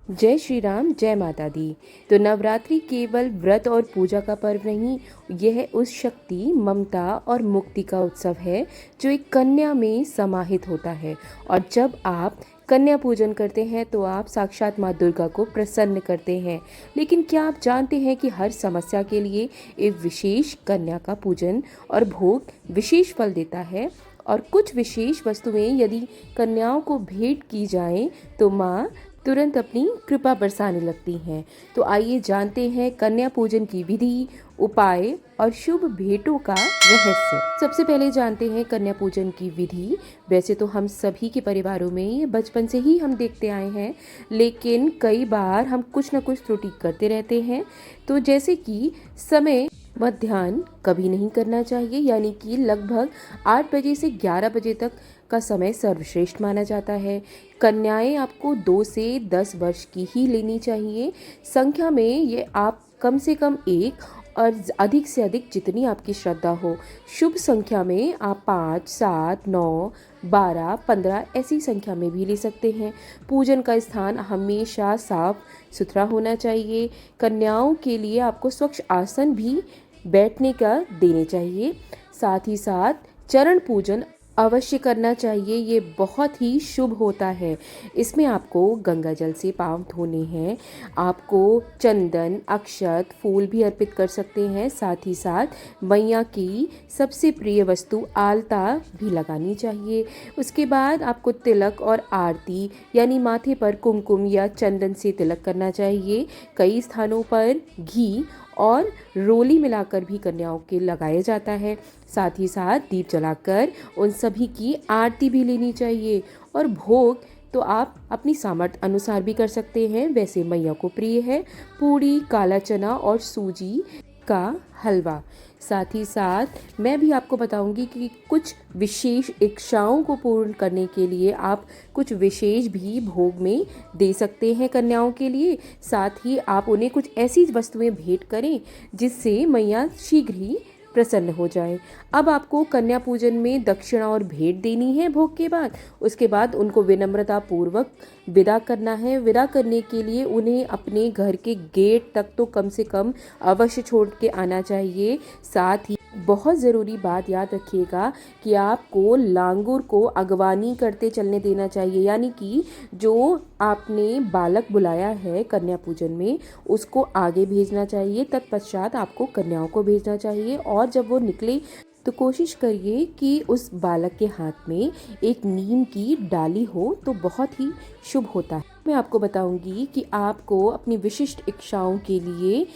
जय श्री राम, जय माता दी। तो नवरात्रि केवल व्रत और पूजा का पर्व नहीं, यह उस शक्ति, ममता और मुक्ति का उत्सव है जो एक कन्या में समाहित होता है। और जब आप कन्या पूजन करते हैं तो आप साक्षात माँ दुर्गा को प्रसन्न करते हैं। लेकिन क्या आप जानते हैं कि हर समस्या के लिए एक विशेष कन्या का पूजन और भोग विशेष फल देता है। और कुछ विशेष वस्तुएं यदि कन्याओं को भेंट की जाएं तो माँ तुरंत अपनी कृपा बरसाने लगती हैं। तो आइए जानते हैं कन्या पूजन की विधि, उपाय और शुभ भेंटों का रहस्य। सबसे पहले जानते हैं कन्या पूजन की विधि। वैसे तो हम सभी के परिवारों में ये बचपन से ही हम देखते आए हैं, लेकिन कई बार हम कुछ न कुछ त्रुटि करते रहते हैं। तो जैसे कि समय मध्याह्न कभी नहीं करना चाहिए, यानी कि लगभग 8 बजे से 11 बजे तक का समय सर्वश्रेष्ठ माना जाता है। कन्याएं आपको 2 से 10 वर्ष की ही लेनी चाहिए। संख्या में ये आप कम से कम एक और अधिक से अधिक जितनी आपकी श्रद्धा हो। शुभ संख्या में आप 5, 7, 9, 12, 15 ऐसी संख्या में भी ले सकते हैं। पूजन का स्थान हमेशा साफ सुथरा होना चाहिए। कन्याओं के लिए आपको स्वच्छ आसन भी बैठने का देने चाहिए। साथ ही साथ चरण पूजन अवश्य करना चाहिए, ये बहुत ही शुभ होता है। इसमें आपको गंगा जल से पाँव धोने हैं। आपको चंदन, अक्षत, फूल भी अर्पित कर सकते हैं। साथ ही साथ मैया की सबसे प्रिय वस्तु आलता भी लगानी चाहिए। उसके बाद आपको तिलक और आरती यानी माथे पर कुमकुम या चंदन से तिलक करना चाहिए। कई स्थानों पर घी और रोली मिलाकर भी कन्याओं के लगाया जाता है। साथ ही साथ दीप जलाकर उन सभी की आरती भी लेनी चाहिए। और भोग तो आप अपनी सामर्थ्य अनुसार भी कर सकते हैं। वैसे मैया को प्रिय है पूड़ी, काला चना और सूजी का हलवा। साथ ही साथ मैं भी आपको बताऊंगी कि कुछ विशेष इच्छाओं को पूर्ण करने के लिए आप कुछ विशेष भी भोग में दे सकते हैं कन्याओं के लिए। साथ ही आप उन्हें कुछ ऐसी वस्तुएं भेंट करें जिससे मैया शीघ्र ही प्रसन्न हो जाए। अब आपको कन्या पूजन में दक्षिणा और भेंट देनी है भोग के बाद। उसके बाद उनको विनम्रता पूर्वक विदा करना है। विदा करने के लिए उन्हें अपने घर के गेट तक तो कम से कम अवश्य छोड़ के आना चाहिए। साथ ही बहुत ज़रूरी बात याद रखिएगा कि आपको लांगुर को अगवानी करते चलने देना चाहिए, यानी कि जो आपने बालक बुलाया है कन्या पूजन में उसको आगे भेजना चाहिए। तत्पश्चात आपको कन्याओं को भेजना चाहिए। और जब वो निकले तो कोशिश करिए कि उस बालक के हाथ में एक नीम की डाली हो तो बहुत ही शुभ होता है। मैं आपको बताऊंगी कि आपको अपनी विशिष्ट इच्छाओं के लिए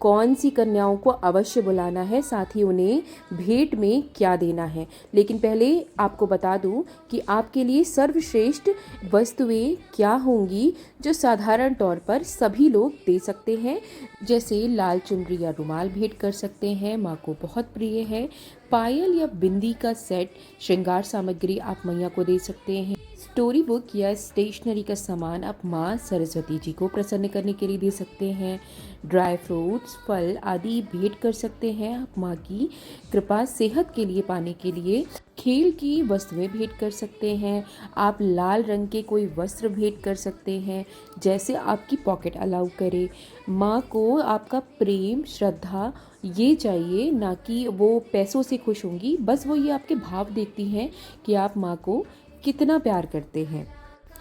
कौन सी कन्याओं को अवश्य बुलाना है, साथ ही उन्हें भेंट में क्या देना है। लेकिन पहले आपको बता दूं कि आपके लिए सर्वश्रेष्ठ वस्तुएं क्या होंगी जो साधारण तौर पर सभी लोग दे सकते हैं। जैसे लाल चुनरी या रुमाल भेंट कर सकते हैं, माँ को बहुत प्रिय है। पायल या बिंदी का सेट श्रृंगार सामग्री आप मैया को दे सकते हैं। स्टोरी बुक या स्टेशनरी का सामान आप माँ सरस्वती जी को प्रसन्न करने के लिए दे सकते हैं। ड्राई फ्रूट्स, फल आदि भेंट कर सकते हैं आप माँ की कृपा सेहत के लिए पाने के लिए। खेल की वस्तुएं भेंट कर सकते हैं। आप लाल रंग के कोई वस्त्र भेंट कर सकते हैं, जैसे आपकी पॉकेट अलाउ करे। माँ को आपका प्रेम, श्रद्धा ये चाहिए, ना कि वो पैसों से खुश होंगी। बस वो ये आपके भाव देखती हैं कि आप माँ को कितना प्यार करते हैं।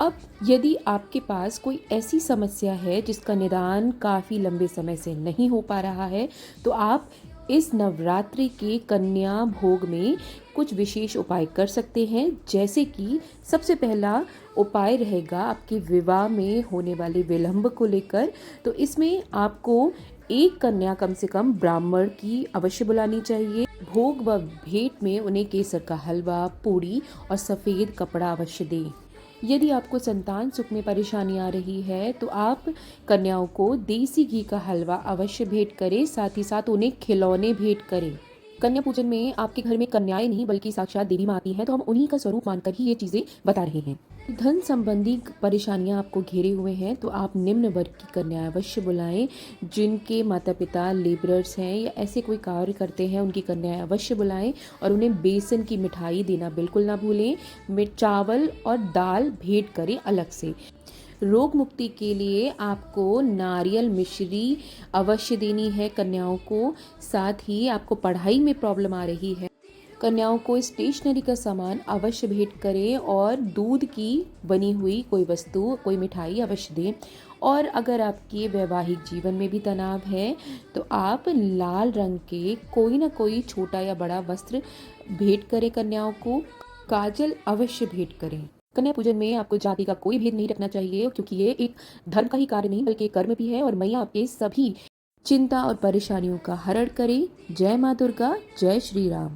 अब यदि आपके पास कोई ऐसी समस्या है जिसका निदान काफ़ी लंबे समय से नहीं हो पा रहा है, तो आप इस नवरात्रि के कन्या भोग में कुछ विशेष उपाय कर सकते हैं। जैसे कि सबसे पहला उपाय रहेगा आपके विवाह में होने वाले विलंब को लेकर। तो इसमें आपको एक कन्या कम से कम ब्राह्मण की अवश्य बुलानी चाहिए। भोग व भेंट में उन्हें केसर का हलवा, पूड़ी और सफ़ेद कपड़ा अवश्य दें। यदि आपको संतान सुख में परेशानी आ रही है तो आप कन्याओं को देसी घी का हलवा अवश्य भेंट करें। साथ ही साथ उन्हें खिलौने भेंट करें। कन्या पूजन में आपके घर में कन्याएं नहीं बल्कि साक्षात देवी माँ आती हैं, तो हम उन्हीं का स्वरूप मानकर ही ये चीज़ें बता रहे हैं। धन संबंधी परेशानियां आपको घेरे हुए हैं तो आप निम्न वर्ग की कन्याएं अवश्य बुलाएं। जिनके माता पिता लेबरर्स हैं या ऐसे कोई कार्य करते हैं उनकी कन्याएं अवश्य बुलाएं। और उन्हें बेसन की मिठाई देना बिल्कुल ना भूलें। चावल और दाल भेंट करें अलग से। रोग मुक्ति के लिए आपको नारियल मिश्री अवश्य देनी है कन्याओं को। साथ ही आपको पढ़ाई में प्रॉब्लम आ रही है, कन्याओं को स्टेशनरी का सामान अवश्य भेंट करें और दूध की बनी हुई कोई वस्तु, कोई मिठाई अवश्य दें। और अगर आपके वैवाहिक जीवन में भी तनाव है तो आप लाल रंग के कोई ना कोई छोटा या बड़ा वस्त्र भेंट करें कन्याओं को। काजल अवश्य भेंट करें। कन्या पूजन में आपको जाति का कोई भेद नहीं रखना चाहिए, क्योंकि ये एक धर्म का ही कार्य नहीं बल्कि एक कर्म भी है। और मैया आपके सभी चिंता और परेशानियों का हरण करे। जय माँ दुर्गा, जय श्री राम।